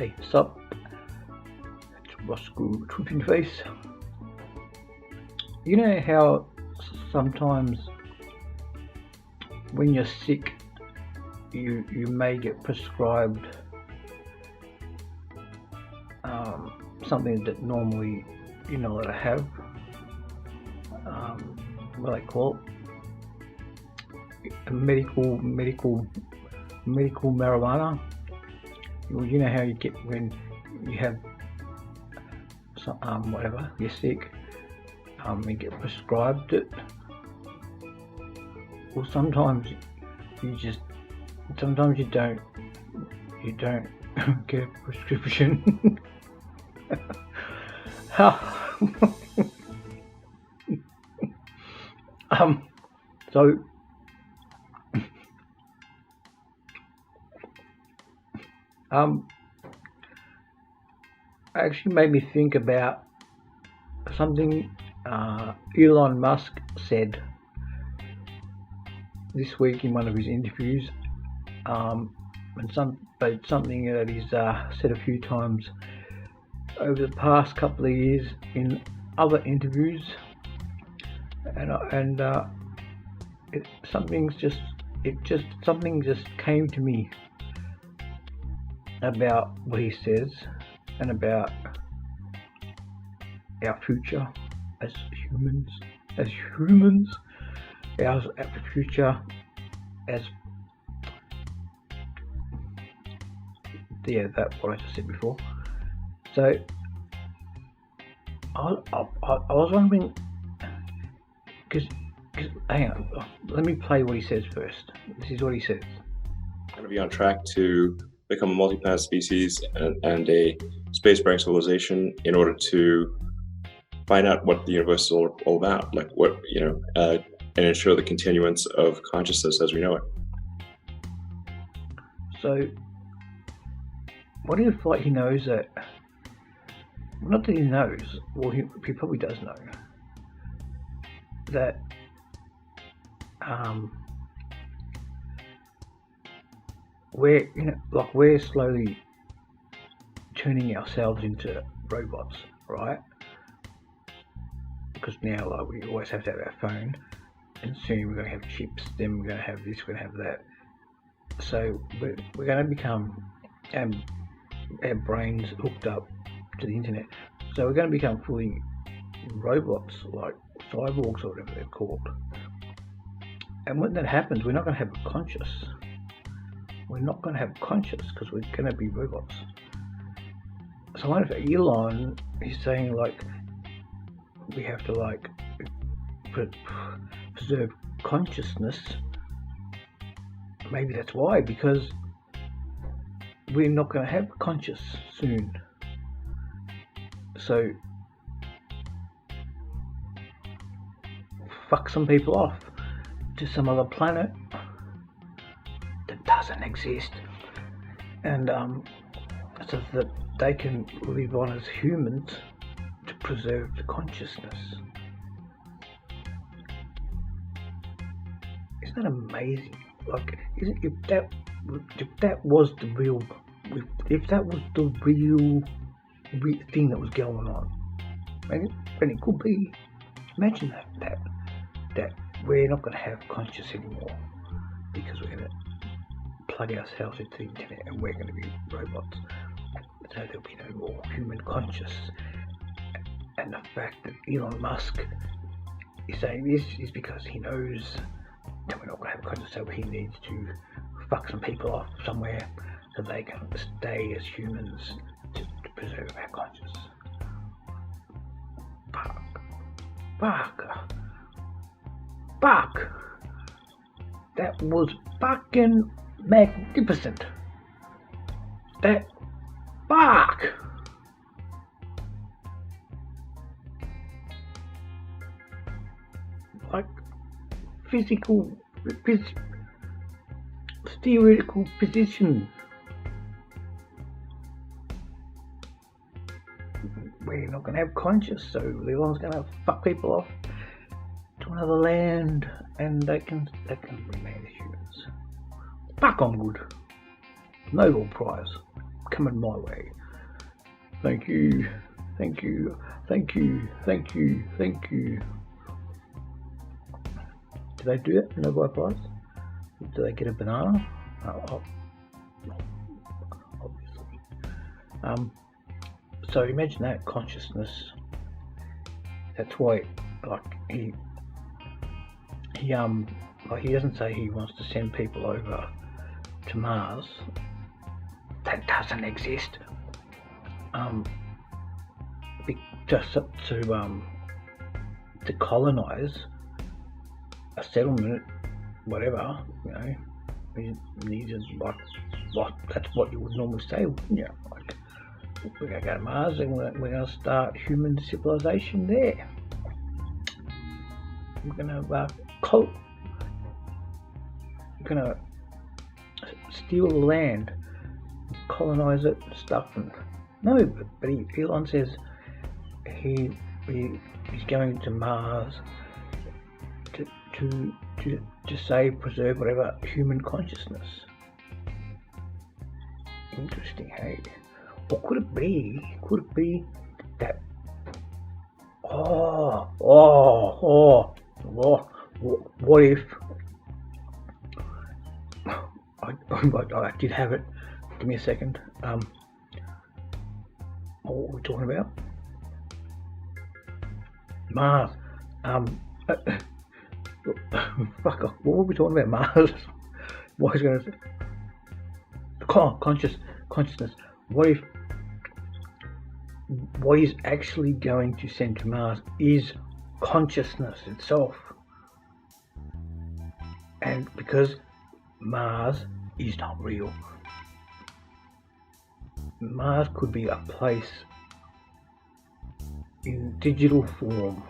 Hey, sup? It's Roscoe Trooping Face. You know how sometimes when you're sick, you may get prescribed something that normally you're not allowed to have. What do they call it? Medical marijuana. Well, you know how you get when you have some, whatever, you're sick, you get prescribed it. Well, sometimes you don't get a prescription. So actually made me think about something Elon Musk said this week in one of his interviews, and something that he's said a few times over the past couple of years in other interviews, and something just came to me about what he says and about our future as humans, our future as that what I just said before. So I was wondering, because hang on, let me play what he says first. This is what he says. Going to be on track to become a multi-planet species and a space-faring civilization in order to find out what the universe is all about, like what, and ensure the continuance of consciousness as we know it. So what if, like, he knows that, not that he knows, well, he probably does know that we're slowly turning ourselves into robots, right? Because now, like, we always have to have our phone, and soon we're going to have chips, then we're going to have this, we're going to have that. So we're going to become our brains hooked up to the internet. So we're going to become fully robots, like cyborgs or whatever they're called. And when that happens, we're not going to have a conscious. We're not going to have conscious because we're going to be robots. So I wonder if Elon is saying, like, we have to, like, preserve consciousness. Maybe that's why, because we're not going to have conscious soon. So fuck some people off to some other planet that doesn't exist, and so that they can live on as humans to preserve the consciousness. Isn't that amazing? Like, if that was the real thing that was going on, and it could be. Imagine that we're not going to have conscious anymore because we're going to plug ourselves into the internet and we're going to be robots. So there'll be no more human conscious. And the fact that Elon Musk is saying this is because he knows that we're not going to have conscious, so he needs to fuck some people off somewhere so they can stay as humans to preserve our conscious. Fuck. That was fucking magnificent. Fuck. Like, theoretical position. We're not going to have conscious, so Elon's going to fuck people off to another land, and they can remain as humans. Fuck, I'm good. Nobel Prize. Come coming my way. Thank you, thank you, thank you, thank you, thank you. Do they do that? No buy price? Do they get a banana? Oh, obviously. So imagine that consciousness. That's why, like he doesn't say he wants to send people over to Mars. That doesn't exist. Just to colonize a settlement, whatever, you know. He just like that's what you would normally say, wouldn't you? Like, we're gonna go to Mars and we're gonna start human civilization there. We're gonna steal the land, colonize it, and stuff. And no, but Elon says he's going to Mars to save, preserve, whatever, human consciousness. Interesting, hey? Or could it be? Could it be that? What if? I did have it. Give me a second. What were we talking about? Mars. Fuck off. What were we talking about? Mars. What was I going to say? Consciousness. What if what is actually going to send to Mars is consciousness itself? And because Mars is not real, Mars could be a place in digital form,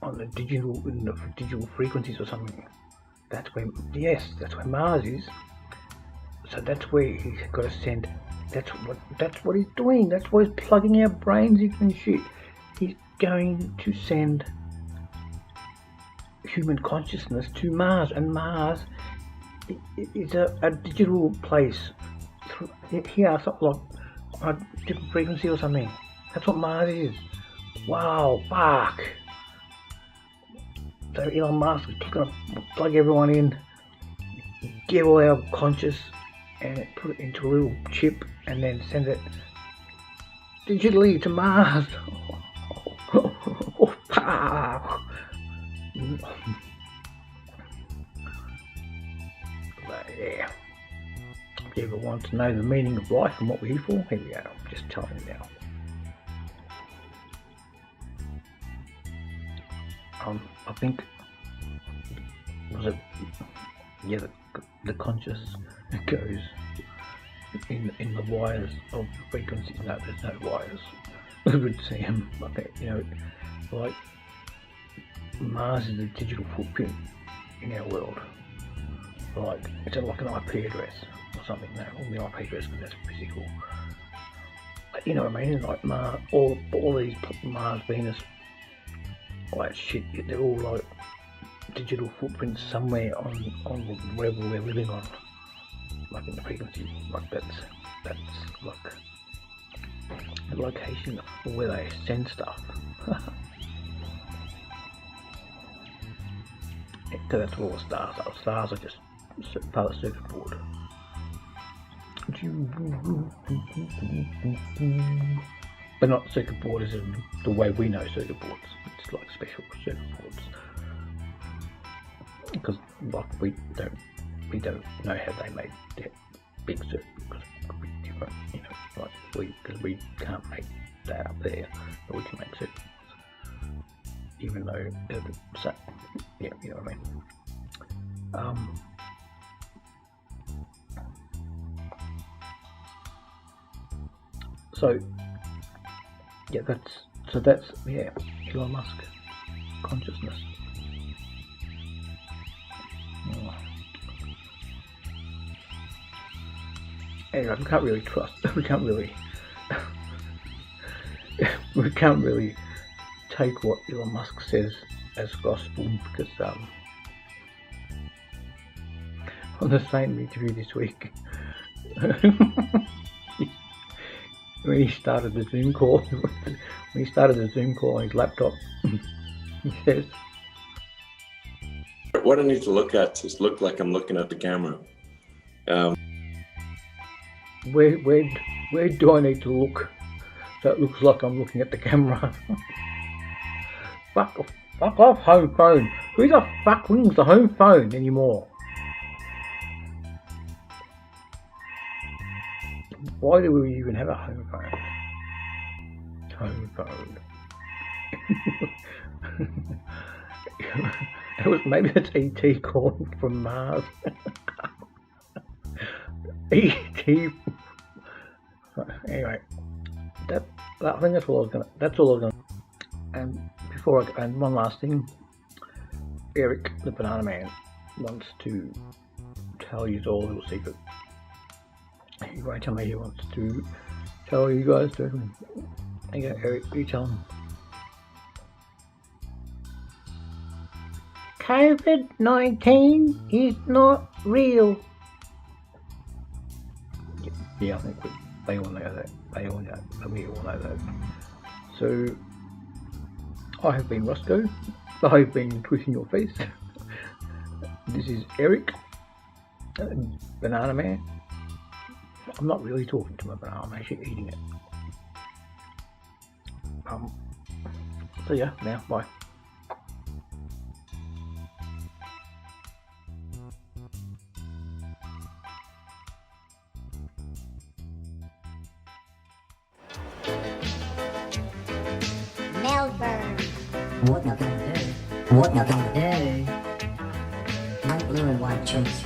in the digital frequencies or something. That's where Mars is. So that's where he's got to send. That's what he's doing. That's why he's plugging our brains into and shit. He's going to send human consciousness to Mars, and Mars is a digital place. Here, something like a different frequency or something. That's what Mars is. Wow, fuck. So Elon Musk is going to plug everyone in, get all our conscious, and put it into a little chip, and then send it digitally to Mars. But yeah, if you ever want to know the meaning of life and what we're here for, here we go. I'm just telling you now. I think the conscious goes in the wires of frequencies. No, there's no wires. We would see them. I think, like Mars is a digital footprint in our world. Like it's like an IP address or something. No, only IP address because that's physical. But you know what I mean? Like Mars, all these Mars, Venus, all that shit. They're all like digital footprints somewhere on wherever we're living on, like in the frequency. Like that's like the location where they send stuff. So that's what all the stars are. Stars are just part of the circuit board. But not circuit board as in the way we know circuit boards. It's like special circuit boards. Because like we don't know how they made that big circuit, because it could be different, like because we can't make that up there, but we can make circuits. Even though they're the same, you know what I mean. So that's Elon Musk consciousness. Anyway, we can't really trust. We can't really take what Elon Musk says as gospel, because on the same interview this week, he when he started the Zoom call. When he started the Zoom call on his laptop, he says, What I need to look at is look like I'm looking at the camera. where do I need to look so it looks like I'm looking at the camera? Fuck off, home phone. Who the fuck rings the home phone anymore? Why do we even have a home phone? Home phone. Maybe it's ET calling from Mars. ET. Anyway, I think that's all I was gonna. And and one last thing, Eric, the Banana Man, wants to tell you all a little secret. He won't tell me. He wants to tell you guys to. There you go, Eric. You tell him. COVID-19 is not real. Yeah, I think they all know that. We all know that. So, I have been Roscoe. I've been tweeting your face. This is Eric, Banana Man. I'm not really talking to my banana, I'm actually eating it. So yeah, now, bye. Melbourne. What now gonna do? What now gonna do? I'm blue and white chunks.